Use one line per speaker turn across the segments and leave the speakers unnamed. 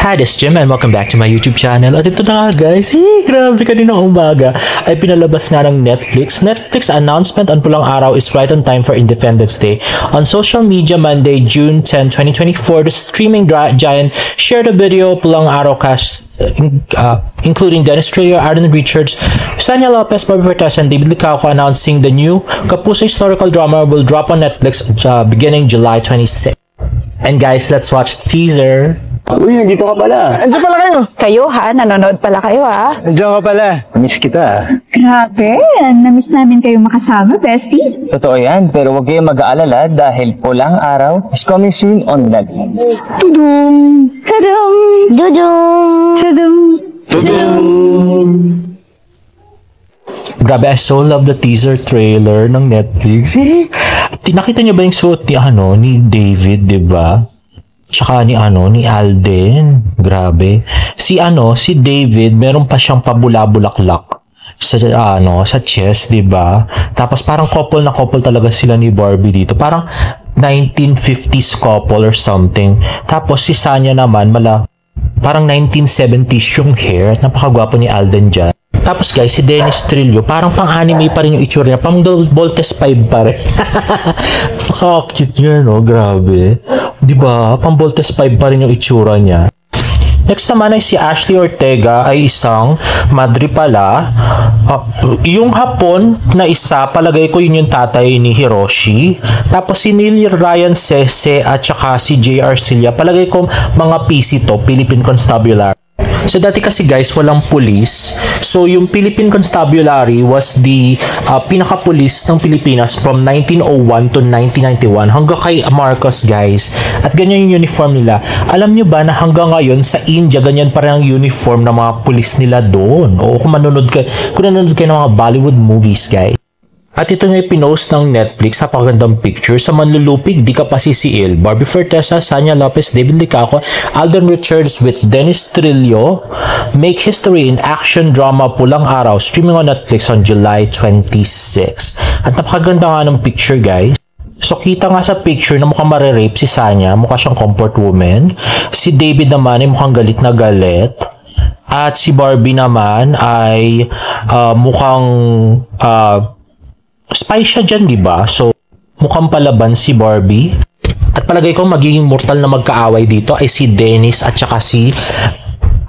Hi, this is Jim and welcome back to my YouTube channel. At ito na nga guys, grabe kanina umaga ay pinalabas nga ng Netflix. Netflix announcement on Pulang Araw is right on time for Independence Day. On social media Monday, June 10, 2024, the streaming giant shared a video Pulang Araw cast including Dennis Trillo, Arden Richards, Sanya Lopez, Bobby Fortes, and David Licauco announcing the new Kapuso historical drama will drop on Netflix beginning July 26. And guys, let's watch the teaser.
Uy, nandito ka pala.
Andiyan pala kayo.
Kayo ha? Nanonood pala kayo ha?
Andiyan ka pala.
Miss kita.
Grabe, namiss namin kayo makasama, bestie.
Totoo yan, pero huwag kayong mag-aalala dahil Pulang Araw is coming soon on Netflix.
Tudum!
Tadam! Tadam!
Tudum!
Grabe, I so love the teaser trailer ng Netflix. Nakita niyo ba yung suot ni David, 'di ba? Tsaka ni Alden. Grabe. Si David, meron pa siyang pabula-bulaklak sa chest, 'di ba? Tapos parang couple na couple talaga sila ni Barbie dito. Parang 1950s couple or something. Tapos si Sanya naman parang 1970s yung hair. Napakagwapo ni Alden dyan. Tapos guys, si Dennis Trillo, parang pang-anime pa rin yung itsura niya. Pang Voltes 5 pa rin. Napaka-cute niya, no? Grabe. Diba? Pang Voltes 5 pa rin yung itsura niya. Next naman ay si Ashley Ortega ay isang madre pala. Yung hapon na isa, palagay ko yun yung tatay ni Hiroshi. Tapos si Neil Ryan Sese at saka si J.R. Cilia, palagay ko mga PC to, Philippine Constabulary. So dati kasi guys, walang pulis. So yung Philippine Constabulary was the pinaka-pulis ng Pilipinas from 1901 to 1991 hanggang kay Marcos guys. At ganyan yung uniform nila. Alam nyo ba na hanggang ngayon sa India, ganyan pa rin ang uniform ng mga pulis nila doon. O kung nanonood kayo ng mga Bollywood movies guys. At ito nga pinost ng Netflix, napakagandang picture. Sa manlulupig, di ka pa sisiil. Barbie Fortesa, Sanya Lopez, David Licauco, Alden Richards with Dennis Trillo make history in action drama Pulang Araw, streaming on Netflix on July 26. At napakaganda nga ng picture guys. So kita nga sa picture na mukhang marerape si Sanya, mukha siyang comfort woman. Si David naman ay mukhang galit na galit. At si Barbie naman ay mukhang spy siya dyan, diba? So, mukhang palaban si Barbie. At palagay ko magiging mortal na magkaaway dito ay si Dennis at saka si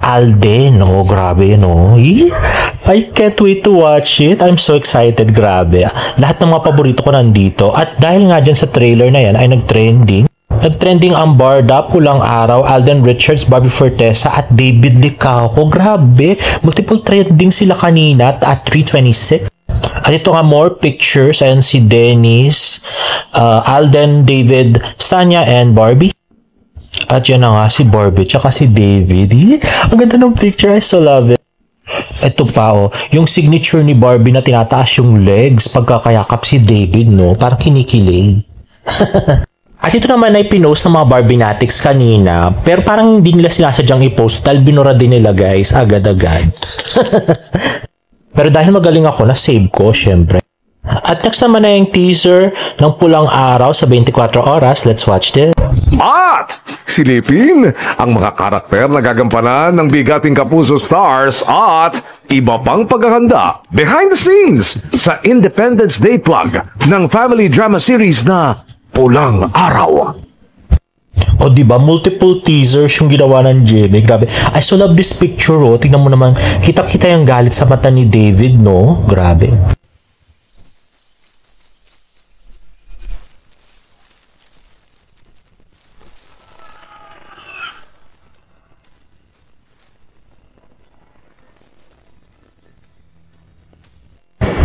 Alden. No, grabe, no? I can't wait to watch it. I'm so excited, grabe. Lahat ng mga paborito ko nandito. At dahil nga dyan sa trailer na yan ay nag-trending. Nag-trending ang Barda, Pulang Araw, Alden Richards, Barbie Fortesa at David Licauco. Grabe. Multiple trending sila kanina at 3:26. At ito nga more pictures. Ayan si Dennis, Alden, David, Sanya, and Barbie. At yan na nga si Barbie tsaka si David. Ang ganda ng picture. I so love it. Ito pa yung signature ni Barbie na tinataas yung legs pagkakayakap si David, no? Parang kinikilig. At ito naman ay pinost ng mga Barbinatics kanina. Pero parang hindi nila sinasadyang i-post dahil binura din nila guys agad-agad. Pero dahil magaling ako, na-save ko, syempre. At next naman na yung teaser ng Pulang Araw sa 24 oras. Let's watch this.
At silipin ang mga karakter na gagampanan ng bigating Kapuso stars at iba pang paghahanda behind the scenes sa Independence Day plug ng family drama series na Pulang Araw.
O diba, multiple teasers yung ginawa ng Jimmy. Grabe. I so love this picture, Tingnan mo naman, kita-kita yung galit sa mata ni David, no? Grabe.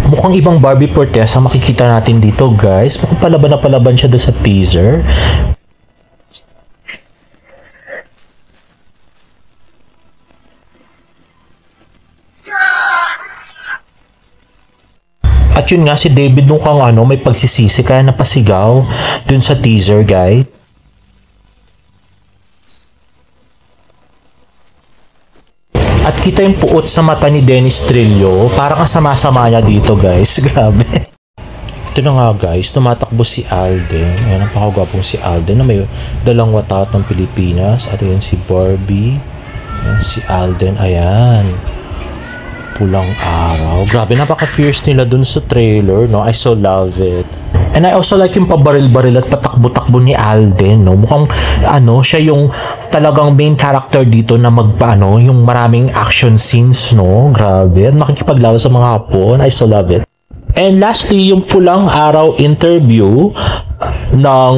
Mukhang ibang Barbie Fortesa makikita natin dito, guys. Mukhang palaban na palaban siya doon sa teaser. At yun nga, si David mukhang may pagsisisi kaya napasigaw dun sa teaser, guys. At kita yung puot sa mata ni Dennis Trillo. Parang kasama-sama niya dito, guys. Grabe. Ito na nga guys, tumatakbo si Alden. Ayan, ang pakagwapong si Alden na may dalang watat ng Pilipinas. At ayan si Barbie. Ayan, si Alden, ayan. Pulang araw. Grabe, napaka-fierce nila dun sa trailer, no? I so love it. And I also like yung pabaril-baril at patakbo-takbo ni Alden, no? Mukhang, siya yung talagang main character dito na yung maraming action scenes, no? Grabe. At makikipaglaban sa mga Hapon. I so love it. And lastly, yung Pulang Araw interview ng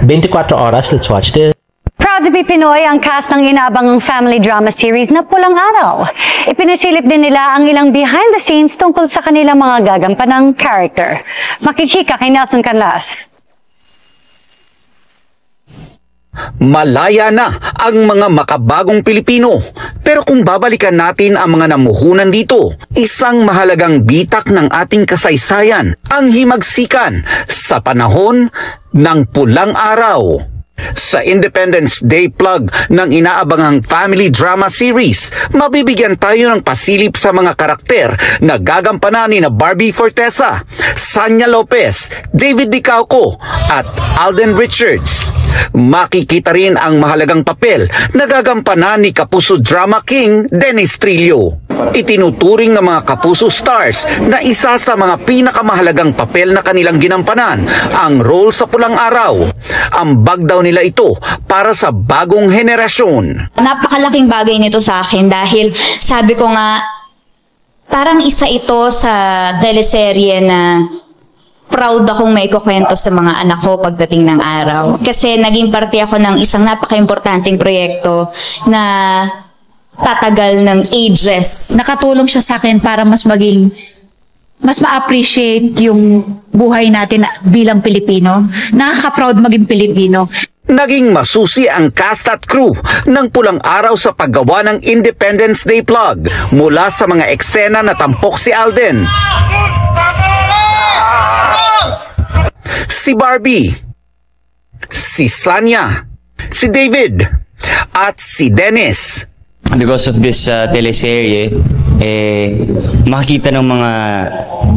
24 Oras. Let's watch this.
Proud to be Pinoy ang cast ng inaabangang family drama series na Pulang Araw. Ipinasilip din nila ang ilang behind the scenes tungkol sa kanilang mga gagampanang character. Makichika kay Nelson Canlas.
Malaya na ang mga makabagong Pilipino. Pero kung babalikan natin ang mga namuhunan dito, isang mahalagang bitak ng ating kasaysayan ang himagsikan sa panahon ng Pulang Araw. Sa Independence Day plug ng inaabangang family drama series, mabibigyan tayo ng pasilip sa mga karakter na gagampanan ni na Barbie Fortesa, Sanya Lopez, David Dicauco at Alden Richards. Makikita rin ang mahalagang papel na gagampanan ni Kapuso Drama King Dennis Trillo. Itinuturing ng mga Kapuso stars na isa sa mga pinakamahalagang papel na kanilang ginampanan ang role sa Pulang Araw. Ambag daw nila ito para sa bagong henerasyon.
Napakalaking bagay nito sa akin dahil sabi ko nga, parang isa ito sa teleserye na proud akong may kukwento sa mga anak ko pagdating ng araw. Kasi naging parte ako ng isang napaka-importanting proyekto na tatagal ng ages.
Nakatulong siya sa akin para mas ma-appreciate yung buhay natin bilang Pilipino. Nakaka-proud maging Pilipino.
Naging masusi ang cast at crew ng Pulang Araw sa paggawa ng Independence Day plug mula sa mga eksena na tampok si Alden, si Barbie, si Sanya, si David, at si Dennis.
Because of this teleserye, makikita ng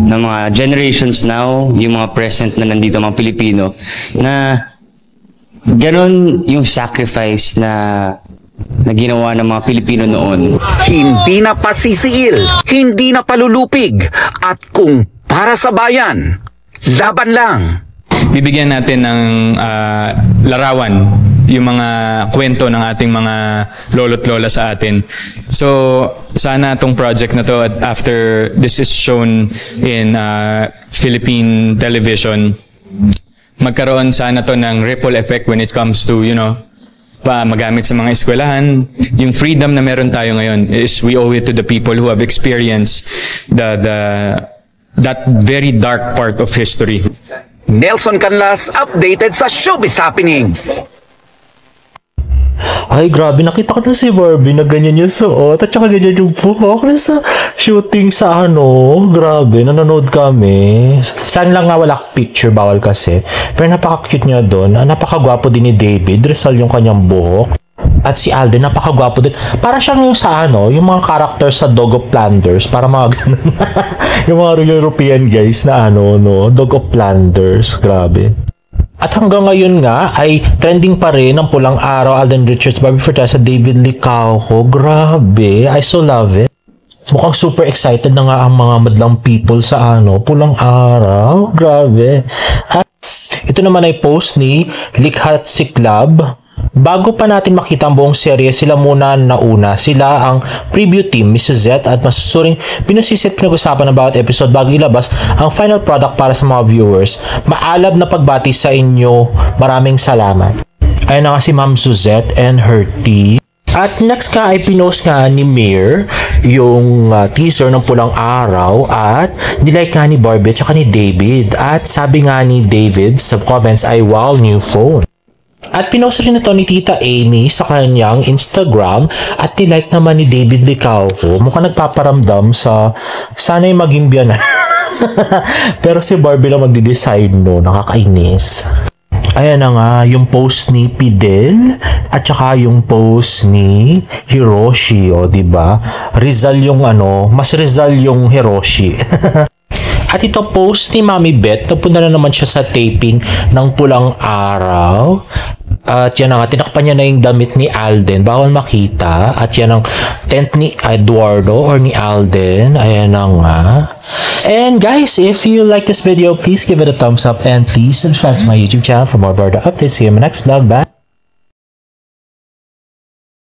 mga generations now, yung mga present na nandito, mga Pilipino, na ganon yung sacrifice na ginawa ng mga Pilipino noon.
Hindi na pasisiil, hindi na palulupig, at kung para sa bayan, laban lang.
Bibigyan natin ng larawan yung mga kwento ng ating mga lolo't lola sa atin. So, sana itong project na to, at after this is shown in Philippine television, magkaroon sana to ng ripple effect when it comes to, magamit sa mga eskwelahan. Yung freedom na meron tayo ngayon is we owe it to the people who have experienced that very dark part of history.
Nelson Canlas, updated sa Showbiz Happenings.
Ay, grabe. Nakita ko na si Barbie na ganyan yung suot at saka ganyan yung buhok na sa shooting sa Grabe, nanonood kami. Saan lang nga wala picture, bawal kasi. Pero napaka-cute niya doon. Napaka-gwapo din ni David. Rizal yung kanyang buhok. At si Alden, napaka-gwapo din. Para siyang yung sa yung mga character sa Dog of Flanders. Para mga ganun. Yung mga European guys na Dog of Flanders. Grabe. At hanggang ngayon nga ay trending pa rin ang Pulang Araw, Alden Richards, Barbie Fortesa, David Dicauco. Grabe, I so love it. Mukhang super excited na nga ang mga madlang people sa Pulang Araw. Grabe. At ito naman ay post ni Likhat si Club. Bago pa natin makita ang buong serye, sila muna nauna. Sila ang preview team, Mrs. Z, at masusuring pinusisit pinag-usapan ng bawat episode bago ilabas ang final product para sa mga viewers. Maalab na pagbati sa inyo. Maraming salamat. Ayun na nga si Ma'am Suzette and her team. At next nga ay pinost nga ni Mir yung teaser ng Pulang Araw at nilike nga ni Barbie at saka ni David. At sabi nga ni David sa comments ay, wow, new phone. At pinost rin ito ni Tita Amy sa kanyang Instagram at nilike naman ni David Dicauco. Mukhang nagpaparamdam sa sana'y maging biyanan. Pero si Barbie lang magdi-decide nakakainis. Ayan na nga yung post ni Fidel at saka yung post ni Hiroshi, diba? Rizal yung mas Rizal yung Hiroshi. At ito post ni Mami Beth, napunta na naman siya sa taping ng Pulang Araw. At yan na nga, tinakpan niya na yung damit ni Alden. Bawal makita. At yan ang tent ni Eduardo or ni Alden. Ayan na nga. And guys, if you like this video, please give it a thumbs up and please subscribe to my YouTube channel for more Barda updates. See you in my next vlog. Bye!